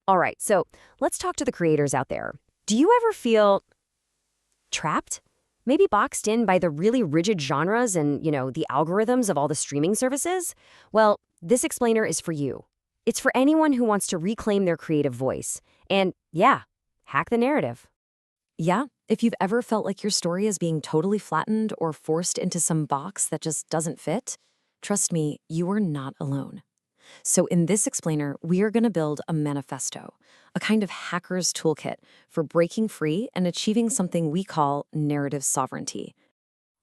All right, so let's talk to the creators out there. Do you ever feel trapped? Maybe boxed in by the really rigid genres and, the algorithms of all the streaming services? Well, this explainer is for you. It's for anyone who wants to reclaim their creative voice. And yeah, hack the narrative. Yeah, if you've ever felt like your story is being totally flattened or forced into some box that just doesn't fit, trust me, you are not alone. So in this explainer, we are going to build a manifesto, a kind of hacker's toolkit for breaking free and achieving something we call narrative sovereignty.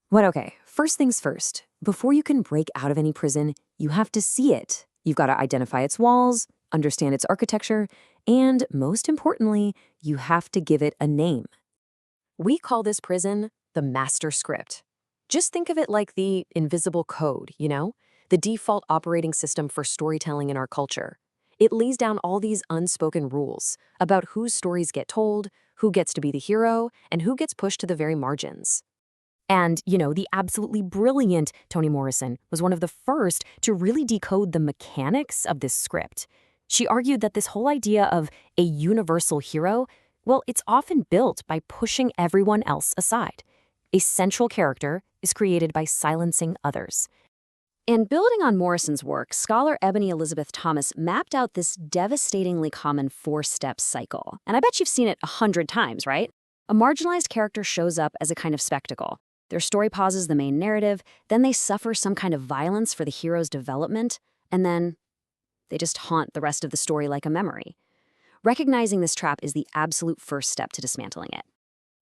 But okay, first things first, before you can break out of any prison, you have to see it. You've got to identify its walls, understand its architecture, and most importantly, you have to give it a name. We call this prison the master script. Just think of it like the invisible code, the default operating system for storytelling in our culture. It lays down all these unspoken rules about whose stories get told, who gets to be the hero, and who gets pushed to the very margins. And, the absolutely brilliant Toni Morrison was one of the first to really decode the mechanics of this script. She argued that this whole idea of a universal hero, well, it's often built by pushing everyone else aside. A central character is created by silencing others. And building on Morrison's work, scholar Ebony Elizabeth Thomas mapped out this devastatingly common four-step cycle. And I bet you've seen it 100 times, right? A marginalized character shows up as a kind of spectacle. Their story pauses the main narrative, then they suffer some kind of violence for the hero's development, and then they just haunt the rest of the story like a memory. Recognizing this trap is the absolute first step to dismantling it.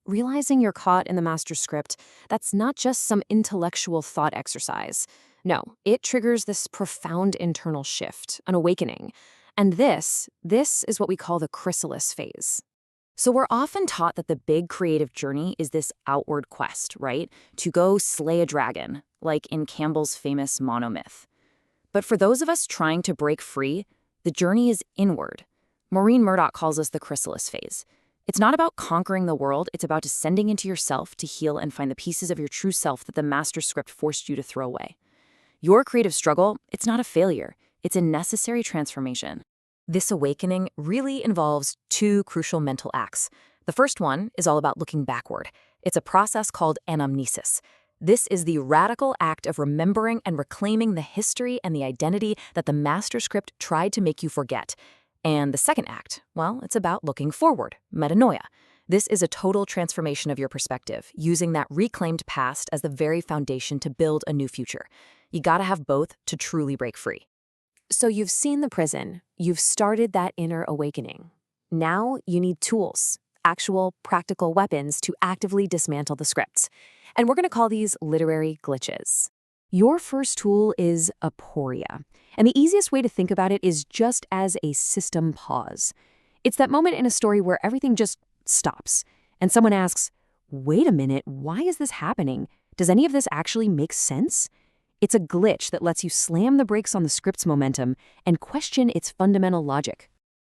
Realizing you're caught in the master script, that's not just some intellectual thought exercise. No, it triggers this profound internal shift, an awakening. And this is what we call the chrysalis phase. So we're often taught that the big creative journey is this outward quest, right? To go slay a dragon, like in Campbell's famous monomyth. But for those of us trying to break free, the journey is inward. Maureen Murdoch calls this the chrysalis phase. It's not about conquering the world, it's about descending into yourself to heal and find the pieces of your true self that the master script forced you to throw away. Your creative struggle, it's not a failure, it's a necessary transformation. This awakening really involves two crucial mental acts. The first one is all about looking backward. It's a process called ANAMNESIS. This is the radical act of remembering and reclaiming the history and the identity that the master script tried to make you forget. And the second act, well, it's about looking forward, metanoia. This is a total transformation of your perspective, using that reclaimed past as the very foundation to build a new future. You gotta have both to truly break free. So you've seen the prison, you've started that inner awakening. Now you need tools, actual practical weapons to actively dismantle the scripts. And we're gonna call these literary glitches. Your first tool is aporia. And the easiest way to think about it is just as a system pause. It's that moment in a story where everything just stops, and someone asks, wait a minute, why is this happening? Does any of this actually make sense? It's a glitch that lets you slam the brakes on the script's momentum and question its fundamental logic.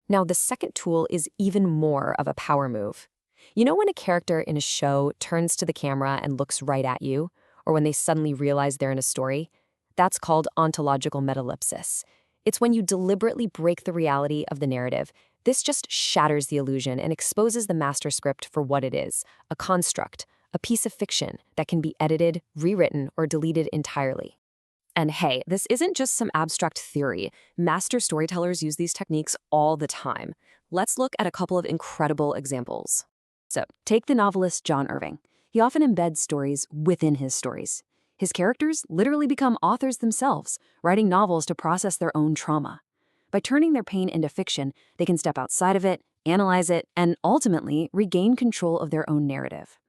Now, the second tool is even more of a power move. You know when a character in a show turns to the camera and looks right at you, or when they suddenly realize they're in a story? That's called ontological metalepsis. It's when you deliberately break the reality of the narrative. This just shatters the illusion and exposes the master script for what it is, a construct, a piece of fiction that can be edited, rewritten, or deleted entirely. And hey, this isn't just some abstract theory. Master storytellers use these techniques all the time. Let's look at a couple of incredible examples. So, take the novelist John Irving. He often embeds stories within his stories. His characters literally become authors themselves, writing novels to process their own trauma. By turning their pain into fiction, they can step outside of it, analyze it, and ultimately regain control of their own narrative.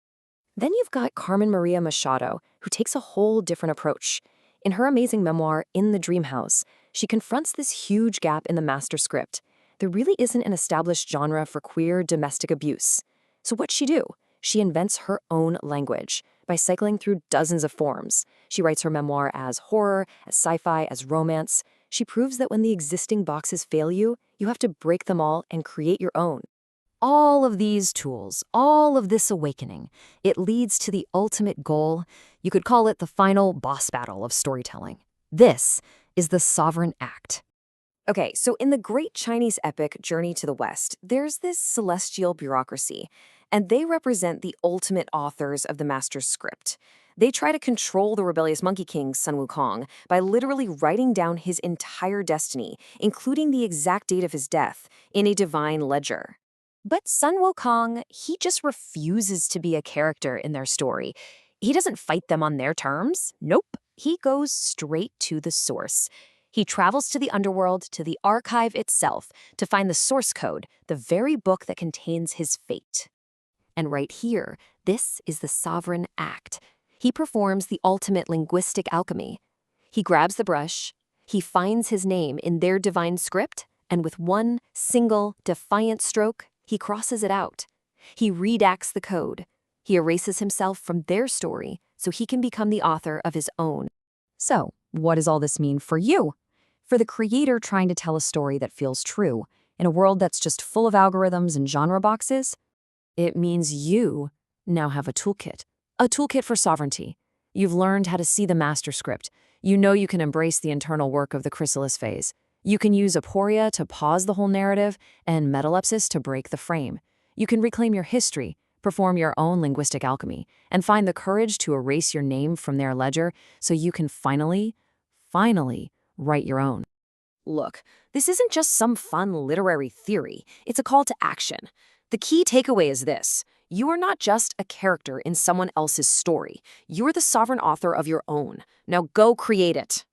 Then you've got Carmen Maria Machado, who takes a whole different approach. In her amazing memoir, In the Dream House, she confronts this huge gap in the master script. There really isn't an established genre for queer domestic abuse. So what'd she do? She invents her own language by cycling through dozens of forms. She writes her memoir as horror, as sci-fi, as romance. She proves that when the existing boxes fail you, you have to break them all and create your own. All of these tools, all of this awakening, it leads to the ultimate goal. You could call it the final boss battle of storytelling. This is the sovereign act. Okay, so in the great Chinese epic Journey to the West, there's this celestial bureaucracy, and they represent the ultimate authors of the master's script. They try to control the rebellious Monkey King, Sun Wukong, by literally writing down his entire destiny, including the exact date of his death, in a divine ledger. But Sun Wukong, he just refuses to be a character in their story. He doesn't fight them on their terms. Nope. He goes straight to the source. He travels to the underworld, to the archive itself, to find the source code, the very book that contains his fate. And right here, this is the sovereign act. He performs the ultimate linguistic alchemy. He grabs the brush, he finds his name in their divine script, and with one single, defiant stroke, he crosses it out. He redacts the code. He erases himself from their story so he can become the author of his own. So, what does all this mean for you? For the creator trying to tell a story that feels true, in a world that's just full of algorithms and genre boxes? It means you now have a toolkit for sovereignty. You've learned how to see the master script. You know you can embrace the internal work of the chrysalis phase. You can use aporia to pause the whole narrative and metalepsis to break the frame. You can reclaim your history, perform your own linguistic alchemy, and find the courage to erase your name from their ledger so you can finally write your own. Look, this isn't just some fun literary theory. It's a call to action. The key takeaway is this. You are not just a character in someone else's story. You are the sovereign author of your own. Now go create it.